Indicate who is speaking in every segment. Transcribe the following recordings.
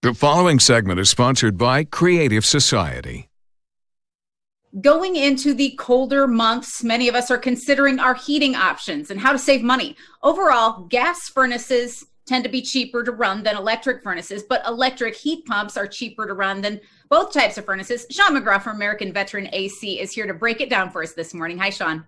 Speaker 1: The following segment is sponsored by Creative Society.
Speaker 2: Going into the colder months, many of us are considering our heating options and how to save money. Overall, gas furnaces tend to be cheaper to run than electric furnaces, but electric heat pumps are cheaper to run than both types of furnaces. Shawn McGraw from American Veteran AC is here to break it down for us this morning. Hi, Shawn.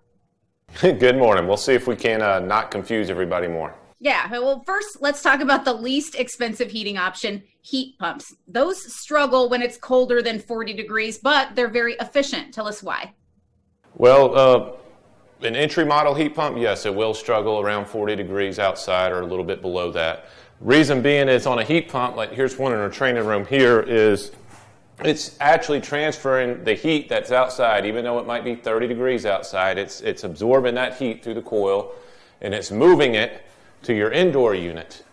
Speaker 3: Good morning. We'll see if we can not confuse everybody more.
Speaker 2: Yeah, well, first, let's talk about the least expensive heating option, heat pumps. Those struggle when it's colder than 40 degrees, but they're very efficient. Tell us why.
Speaker 3: Well, an entry model heat pump, yes, it will struggle around 40 degrees outside or a little bit below that. Reason being is on a heat pump, like here's one in our training room here, is it's actually transferring the heat that's outside, even though it might be 30 degrees outside, it's absorbing that heat through the coil and it's moving it to your indoor unit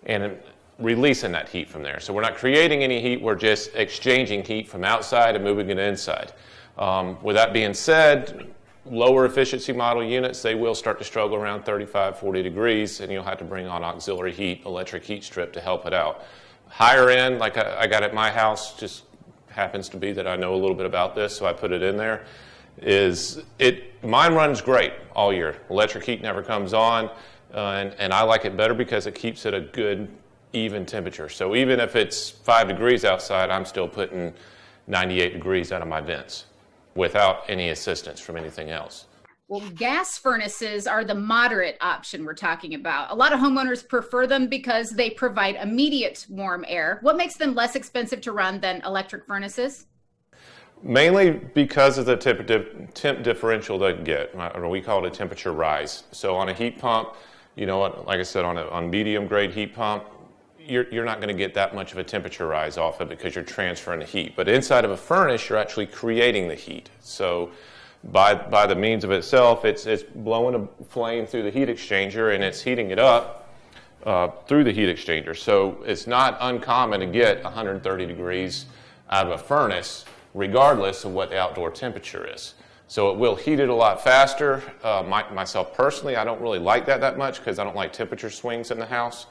Speaker 3: and releasing that heat from there. So we're not creating any heat, we're just exchanging heat from outside and moving it inside. With that being said, lower efficiency model units, they will start to struggle around 35, 40 degrees, and you'll have to bring on auxiliary heat, electric heat strip to help it out. Higher end, like I got at my house, just happens to be that I know a little bit about this, so I put it in there, mine runs great all year. Electric heat never comes on. And I like it better because it keeps it a good, even temperature. So even if it's 5 degrees outside, I'm still putting 98 degrees out of my vents without any assistance from anything else.
Speaker 2: Well, gas furnaces are the moderate option we're talking about. A lot of homeowners prefer them because they provide immediate warm air. What makes them less expensive to run than electric furnaces?
Speaker 3: Mainly because of the temp differential they get, or we call it a temperature rise. So on a heat pump, you know, like I said, on medium grade heat pump, you're not going to get that much of a temperature rise off it because you're transferring the heat. But inside of a furnace, you're actually creating the heat. So by the means of itself, it's blowing a flame through the heat exchanger and it's heating it up through the heat exchanger. So it's not uncommon to get 130 degrees out of a furnace, regardless of what the outdoor temperature is. So it will heat it a lot faster. Myself personally, I don't really like that much because I don't like temperature swings in the house.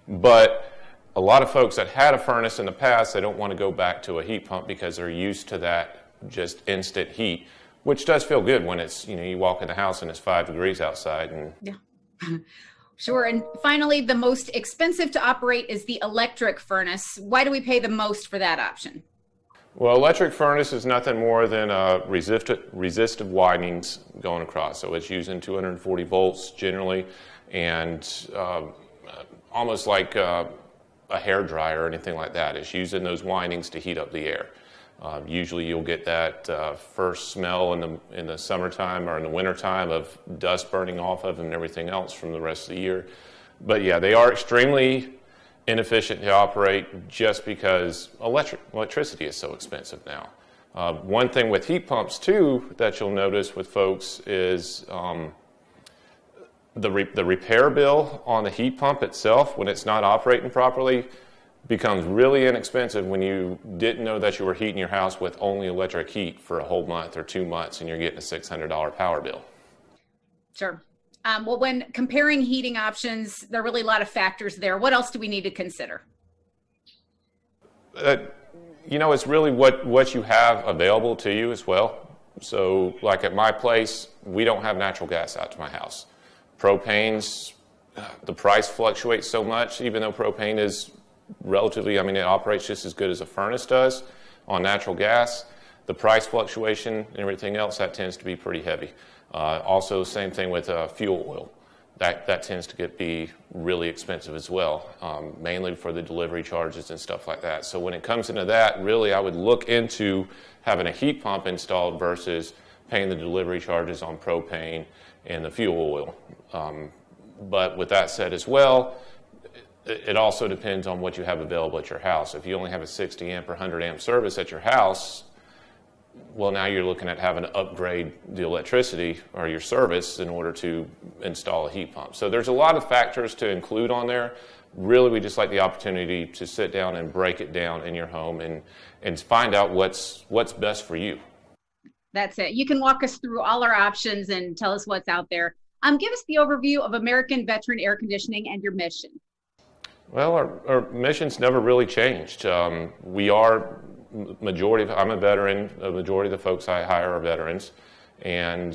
Speaker 3: But a lot of folks that had a furnace in the past, they don't want to go back to a heat pump because they're used to that just instant heat, which does feel good when it's, you know, you walk in the house and it's 5 degrees outside. And
Speaker 2: yeah. Sure. And finally, the most expensive to operate is the electric furnace. Why do we pay the most for that option?
Speaker 3: Well, electric furnace is nothing more than resistive windings going across. So it's using 240 volts generally, and almost like a hair dryer or anything like that. It's using those windings to heat up the air. Usually you'll get that first smell in the summertime or in the wintertime of dust burning off of them and everything else from the rest of the year. But yeah, they are extremely inefficient to operate just because electricity is so expensive now. One thing with heat pumps too that you'll notice with folks is the repair bill on the heat pump itself when it's not operating properly becomes really inexpensive when you didn't know that you were heating your house with only electric heat for a whole month or 2 months and you're getting a $600 power bill. Sure.
Speaker 2: Well, when comparing heating options, there are really a lot of factors there. What else do we need to consider?
Speaker 3: You know, it's really what you have available to you as well. So like at my place, we don't have natural gas out to my house. Propane's, the price fluctuates so much, even though propane is relatively, I mean, it operates just as good as a furnace does on natural gas. The price fluctuation and everything else, that tends to be pretty heavy. Also, same thing with fuel oil. That tends to be really expensive as well, mainly for the delivery charges and stuff like that. So when it comes into that, really I would look into having a heat pump installed versus paying the delivery charges on propane and the fuel oil. But with that said as well, it also depends on what you have available at your house. If you only have a 60 amp or 100 amp service at your house, well, now you're looking at having to upgrade the electricity or your service in order to install a heat pump. So there's a lot of factors to include on there. Really, we just like the opportunity to sit down and break it down in your home and find out what's best for you.
Speaker 2: That's it. You can walk us through all our options and tell us what's out there. Give us the overview of American Veteran Air Conditioning and your mission.
Speaker 3: Well, our mission's never really changed. We are I'm a veteran. The majority of the folks I hire are veterans. And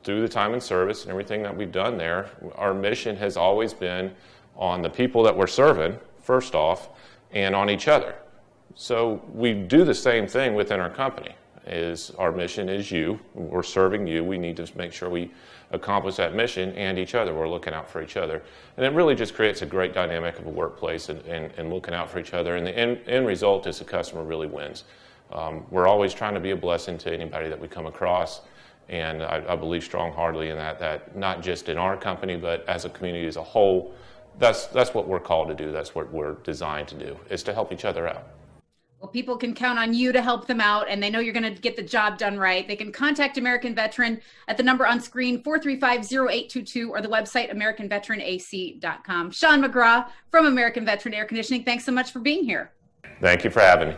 Speaker 3: through the time and service and everything that we've done there, our mission has always been on the people that we're serving, first off, and on each other. So we do the same thing within our company. Our mission is you. We're serving you. We need to make sure we accomplish that mission and each other. We're looking out for each other. And it really just creates a great dynamic of a workplace and looking out for each other. And the end result is the customer really wins. We're always trying to be a blessing to anybody that we come across. And I believe strong-heartedly in that not just in our company, but as a community as a whole, that's what we're called to do. That's what we're designed to do, is to help each other out.
Speaker 2: Well, people can count on you to help them out, and they know you're going to get the job done right. They can contact American Veteran at the number on screen, 435-0822, or the website, AmericanVeteranAC.com. Shawn McGraw from American Veteran Air Conditioning, thanks so much for being here.
Speaker 3: Thank you for having me.